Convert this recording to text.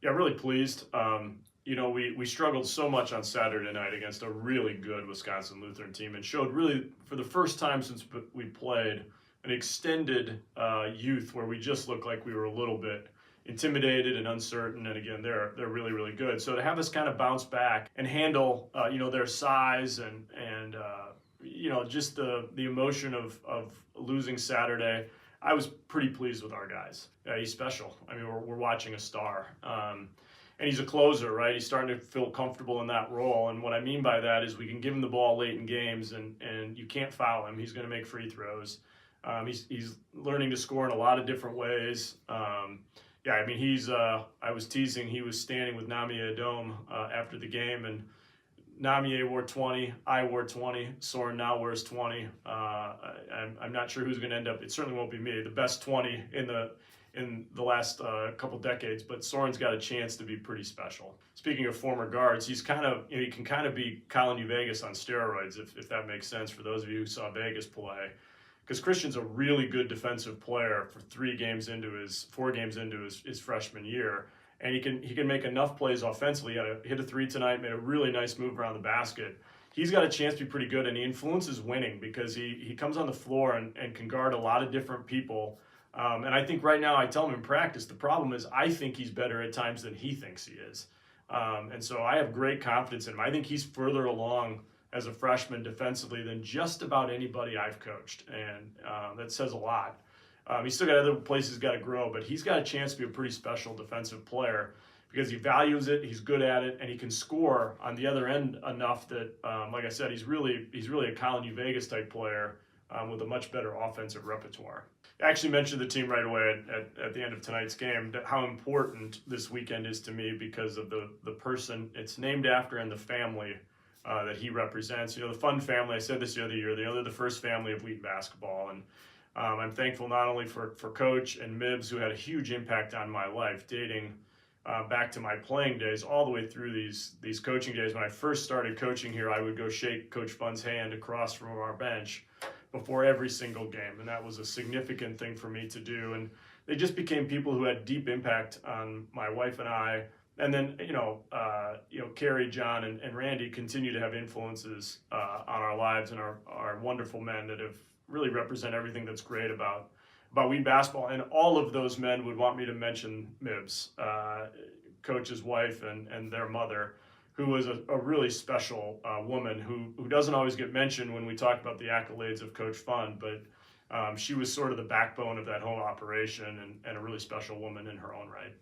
Yeah, really pleased. We struggled so much on Saturday night against a really good Wisconsin Lutheran team and showed really, for the first time since we played, an extended youth where we just looked like we were a little bit intimidated and uncertain. And again, they're really, really good. So to have us kind of bounce back and handle, their size and just the emotion of losing Saturday, I was pretty pleased with our guys. He's special. I mean, we're watching a star. And he's a closer, right? He's starting to feel comfortable in that role. And what I mean by that is we can give him the ball late in games and you can't foul him. He's going to make free throws. He's learning to score in a lot of different ways. I was teasing, he was standing with Namie Adom after the game, and Namie wore 20, I wore 20, Soren now wears 20. I'm not sure who's going to end up, it certainly won't be me, the best 20 in the last couple decades, but Soren's got a chance to be pretty special. Speaking of former guards, he can kind of be Colin Vegas on steroids, if that makes sense for those of you who saw Vegas play. Because Christian's a really good defensive player for 4 games into his freshman year. And he can make enough plays offensively. He hit a 3 tonight, made a really nice move around the basket. He's got a chance to be pretty good, and he influences winning because he comes on the floor and can guard a lot of different people. And I think right now, I tell him in practice, the problem is I think he's better at times than he thinks he is. And so I have great confidence in him. I think he's further along as a freshman defensively than just about anybody I've coached. And that says a lot. He's still got other places he's got to grow, but he's got a chance to be a pretty special defensive player because he values it, he's good at it, and he can score on the other end enough that, like I said, he's really a Colin Vegas type player with a much better offensive repertoire. I actually mentioned the team right away at the end of tonight's game, how important this weekend is to me because of the person it's named after and the family that he represents. The Pfund family, I said this the other year, they're the first family of Wheaton Basketball. And I'm thankful not only for Coach and Mibbs, who had a huge impact on my life, dating back to my playing days, all the way through these coaching days. When I first started coaching here, I would go shake Coach Pfund's hand across from our bench before every single game. And that was a significant thing for me to do. And they just became people who had deep impact on my wife and I. And then, Carrie, John, and Randy continue to have influences on our lives and our wonderful men that have really represent everything that's great about Wheaton basketball. And all of those men would want me to mention Mibbs, Coach's wife and their mother, who was a really special woman who doesn't always get mentioned when we talk about the accolades of Coach Pfund, but she was sort of the backbone of that whole operation and a really special woman in her own right.